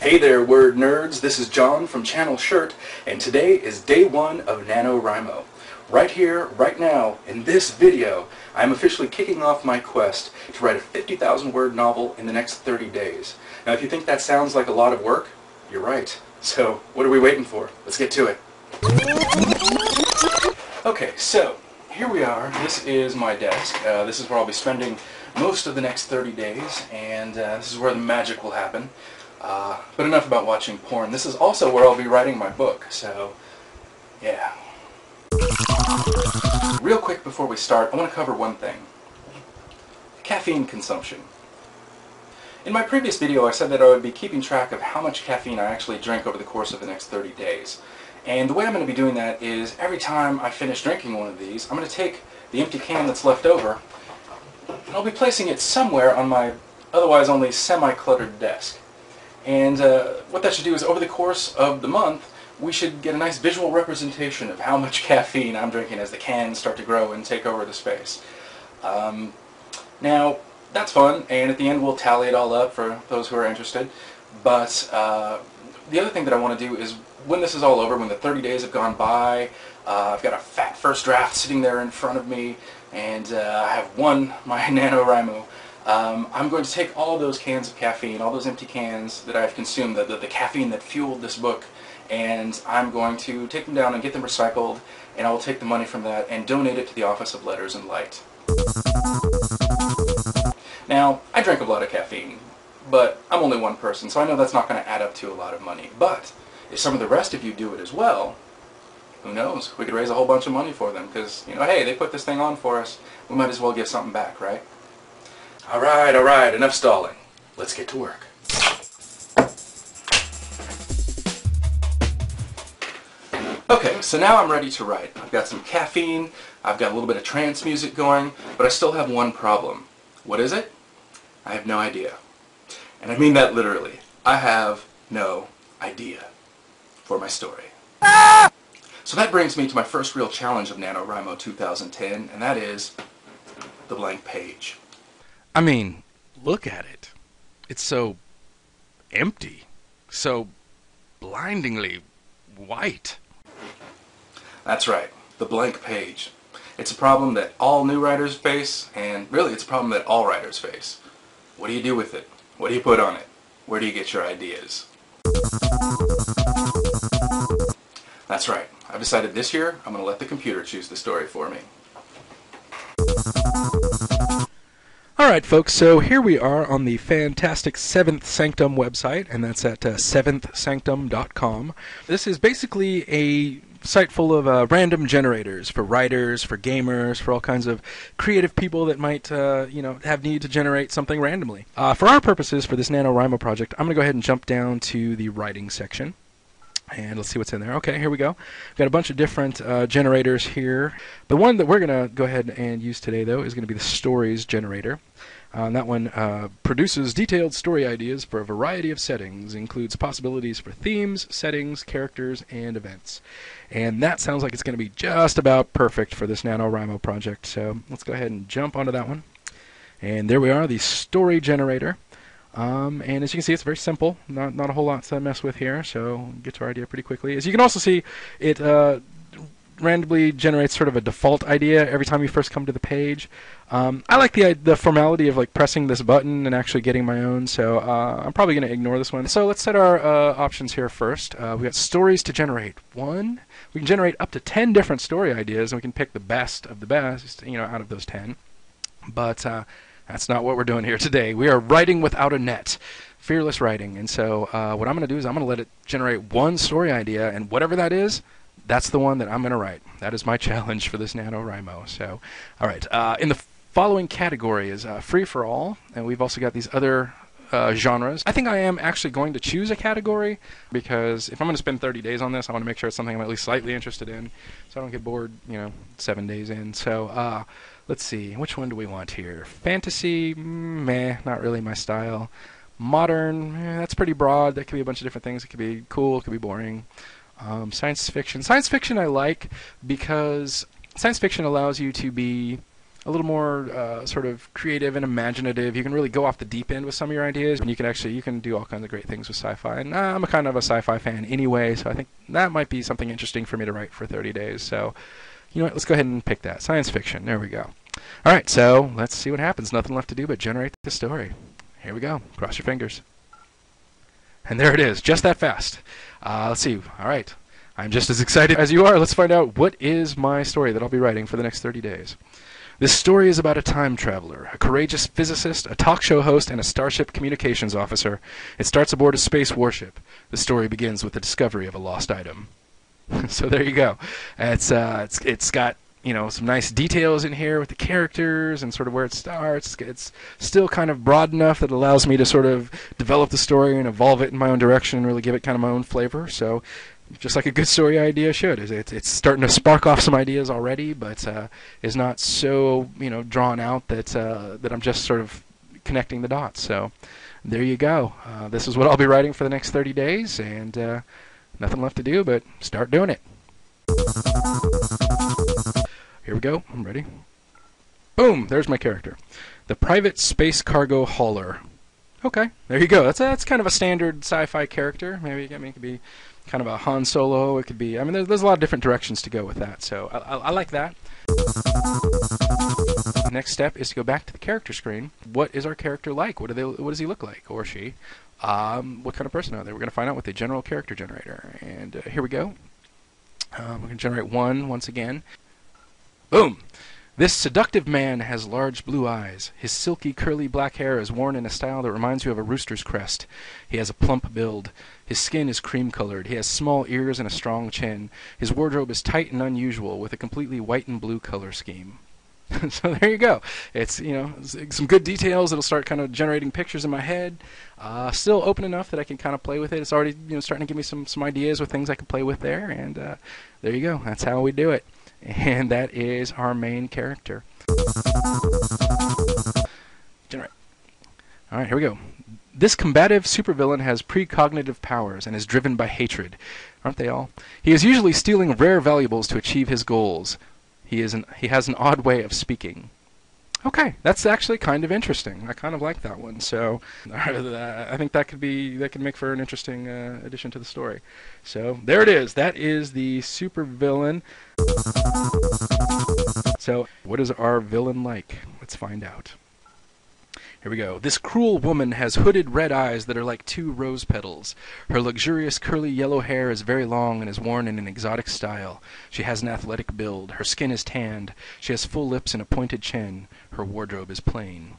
Hey there, word nerds. This is John from Channel Shirt, and today is day one of NaNoWriMo. Right here, right now, in this video, I'm officially kicking off my quest to write a 50,000 word novel in the next 30 days. Now, if you think that sounds like a lot of work, you're right. So, what are we waiting for? Let's get to it. Okay, so, here we are. This is my desk. This is where I'll be spending most of the next 30 days, and this is where the magic will happen. But enough about watching porn. This is also where I'll be writing my book, so yeah. Real quick before we start, I want to cover one thing. Caffeine consumption. In my previous video I said that I would be keeping track of how much caffeine I actually drink over the course of the next 30 days. And the way I'm going to be doing that is every time I finish drinking one of these, I'm going to take the empty can that's left over and I'll be placing it somewhere on my otherwise only semi-cluttered desk. And what that should do is over the course of the month, we should get a nice visual representation of how much caffeine I'm drinking as the cans start to grow and take over the space. Now, that's fun, and at the end we'll tally it all up for those who are interested. But the other thing that I want to do is when this is all over, when the 30 days have gone by, I've got a fat first draft sitting there in front of me, and I have won my NaNoWriMo. I'm going to take all of those cans of caffeine, all those empty cans that I've consumed, the caffeine that fueled this book, and I'm going to take them down and get them recycled, and I will take the money from that and donate it to the Office of Letters and Light. Now, I drink a lot of caffeine, but I'm only one person, so I know that's not going to add up to a lot of money. But if some of the rest of you do it as well, who knows? We could raise a whole bunch of money for them, because, you know, hey, they put this thing on for us. We might as well give something back, right? Alright, enough stalling. Let's get to work. Okay, so now I'm ready to write. I've got some caffeine, I've got a little bit of trance music going, but I still have one problem. What is it? I have no idea. And I mean that literally. I have no idea for my story. So that brings me to my first real challenge of NaNoWriMo 2010, and that is the blank page. I mean, look at it. It's so empty, so blindingly white. That's right, the blank page. It's a problem that all new writers face, and really it's a problem that all writers face. What do you do with it? What do you put on it? Where do you get your ideas? That's right, I've decided this year I'm going to let the computer choose the story for me. Alright folks, so here we are on the fantastic 7th Sanctum website, and that's at 7thsanctum.com. This is basically a site full of random generators for writers, for gamers, for all kinds of creative people that might have need to generate something randomly. For our purposes, for this NaNoWriMo project, I'm going to go ahead and jump down to the writing section. And let's see what's in there. Okay, here we go. We've got a bunch of different generators here. The one that we're going to go ahead and use today, though, is going to be the stories generator. That one produces detailed story ideas for a variety of settings, includes possibilities for themes, settings, characters, and events. And that sounds like it's going to be just about perfect for this NaNoWriMo project. So let's go ahead and jump onto that one. And there we are, the story generator. And as you can see, it's very simple, not a whole lot to mess with here, so get to our idea pretty quickly. As you can also see, it randomly generates sort of a default idea every time you first come to the page. I like the formality of like pressing this button and actually getting my own, so I'm probably going to ignore this one. So let's set our options here first. We've got stories to generate. We can generate up to 10 different story ideas, and we can pick the best of the best, out of those 10. But that's not what we're doing here today. We are writing without a net, fearless writing. And so what I'm going to do is I'm going to let it generate one story idea, and whatever that is, that's the one that I'm going to write. That is my challenge for this NaNoWriMo. So, all right. In the following category is free for all, and we've also got these other genres. I think I am actually going to choose a category, because if I'm going to spend 30 days on this, I want to make sure it's something I'm at least slightly interested in, so I don't get bored, 7 days in. So let's see, which one do we want here? Fantasy, meh, not really my style. Modern, that's pretty broad. That could be a bunch of different things. It could be cool, it could be boring. Science fiction. Science fiction I like because science fiction allows you to be a little more sort of creative and imaginative. You can really go off the deep end with some of your ideas, and you can do all kinds of great things with sci-fi. And I'm a kind of a sci-fi fan anyway, so I think that might be something interesting for me to write for 30 days. So, you know what? Let's go ahead and pick that. Science fiction. There we go. All right, so let's see what happens. Nothing left to do but generate the story. Here we go. Cross your fingers. And there it is, just that fast. Let's see. All right. I'm just as excited as you are. Let's find out what is my story that I'll be writing for the next 30 days. This story is about a time traveler, a courageous physicist, a talk show host, and a starship communications officer. It starts aboard a space warship. The story begins with the discovery of a lost item. So there you go. It's got, you know, some nice details in here with the characters and sort of where it starts. It's still kind of broad enough that it allows me to sort of develop the story and evolve it in my own direction and really give it kind of my own flavor. So just like a good story idea should. It's starting to spark off some ideas already, but is not so, you know, drawn out that that I'm just sort of connecting the dots. So there you go. This is what I'll be writing for the next 30 days, and nothing left to do but start doing it. Here we go. I'm ready. Boom! There's my character. The private space cargo hauler. Okay, there you go. That's kind of a standard sci-fi character. Maybe it could be kind of a Han Solo. It could be. I mean, there's a lot of different directions to go with that. So I like that. Next step is to go back to the character screen. What is our character like? What does he look like, or she? What kind of person are they? We're going to find out with the general character generator. And here we go. We're going to generate one once again. Boom! This seductive man has large blue eyes. His silky, curly black hair is worn in a style that reminds you of a rooster's crest. He has a plump build. His skin is cream-colored. He has small ears and a strong chin. His wardrobe is tight and unusual, with a completely white and blue color scheme. So there you go. It's, you know, some good details. It'll start kind of generating pictures in my head. Still open enough that I can kind of play with it. It's already, you know, starting to give me some ideas with things I can play with there. And there you go. That's how we do it. And that is our main character. Generate. All right, here we go. This combative supervillain has precognitive powers and is driven by hatred. Aren't they all? He is usually stealing rare valuables to achieve his goals. He has an odd way of speaking. Okay, that's actually kind of interesting. I kind of like that one. So I think that could make for an interesting addition to the story. So there it is. That is the supervillain. So what is our villain like? Let's find out. Here we go. This cruel woman has hooded red eyes that are like 2 rose petals. Her luxurious curly yellow hair is very long and is worn in an exotic style. She has an athletic build. Her skin is tanned. She has full lips and a pointed chin. Her wardrobe is plain.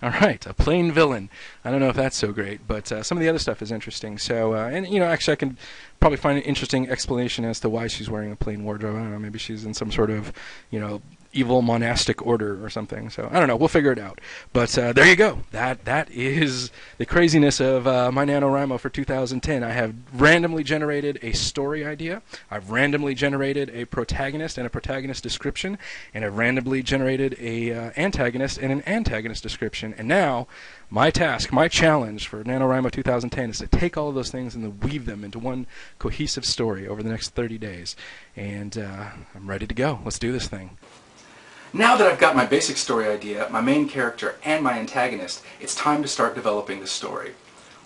All right, a plain villain. I don't know if that's so great, but some of the other stuff is interesting. So, and you know, actually, I can probably find an interesting explanation as to why she's wearing a plain wardrobe. I don't know, maybe she's in some sort of, you know, evil monastic order or something. So I don't know. We'll figure it out. But there you go. That is the craziness of my NaNoWriMo for 2010. I have randomly generated a story idea. I've randomly generated a protagonist and a protagonist description, and I've randomly generated a antagonist and an antagonist description. And now my task, my challenge for NaNoWriMo 2010 is to take all of those things and to weave them into one cohesive story over the next 30 days. And I'm ready to go. Let's do this thing. Now that I've got my basic story idea, my main character, and my antagonist, it's time to start developing the story.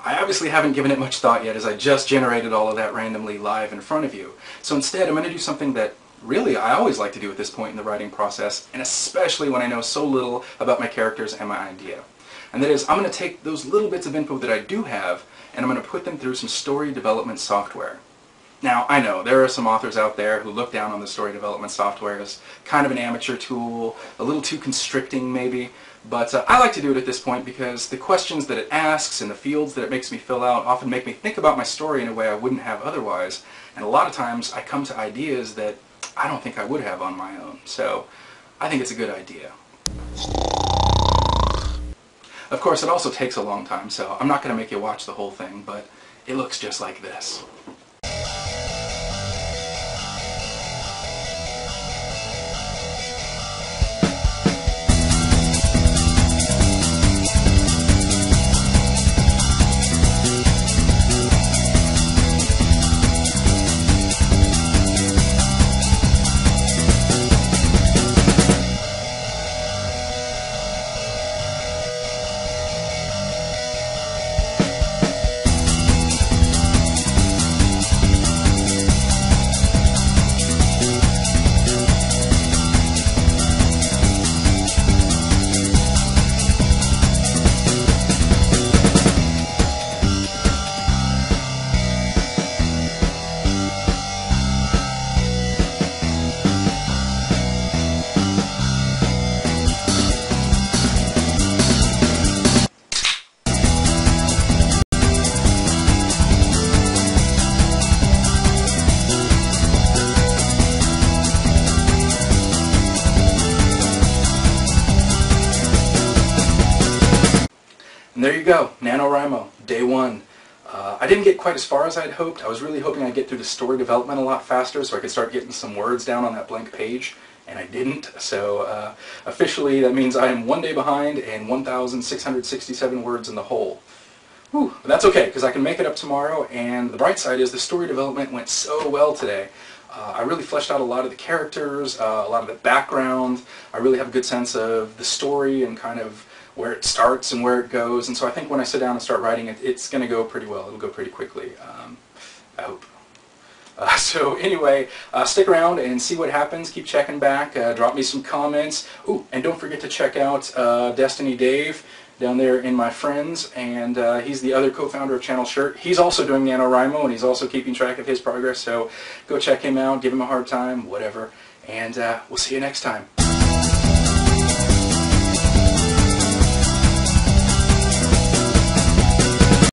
I obviously haven't given it much thought yet, as I just generated all of that randomly live in front of you. So instead, I'm going to do something that really I always like to do at this point in the writing process, and especially when I know so little about my characters and my idea. And that is, I'm going to take those little bits of info that I do have, and I'm going to put them through some story development software. Now, I know there are some authors out there who look down on the story development software as kind of an amateur tool, a little too constricting maybe, but I like to do it at this point because the questions that it asks and the fields that it makes me fill out often make me think about my story in a way I wouldn't have otherwise, and a lot of times I come to ideas that I don't think I would have on my own, so I think it's a good idea. Of course, it also takes a long time, so I'm not going to make you watch the whole thing, but it looks just like this. there you go, NaNoWriMo, day 1. I didn't get quite as far as I'd hoped. I was really hoping I'd get through the story development a lot faster so I could start getting some words down on that blank page, and I didn't. So officially that means I am 1 day behind and 1,667 words in the hole. Whew, but that's okay, because I can make it up tomorrow, and the bright side is the story development went so well today. I really fleshed out a lot of the characters, a lot of the background. I really have a good sense of the story and kind of where it starts and where it goes, and so I think when I sit down and start writing it, it's going to go pretty well. It'll go pretty quickly, I hope. So anyway, stick around and see what happens. Keep checking back. Drop me some comments. Ooh, and don't forget to check out Destiny Dave down there in my friends, and he's the other co-founder of Channel Shirt. He's also doing NaNoWriMo, and he's also keeping track of his progress, so go check him out, give him a hard time, whatever, and we'll see you next time.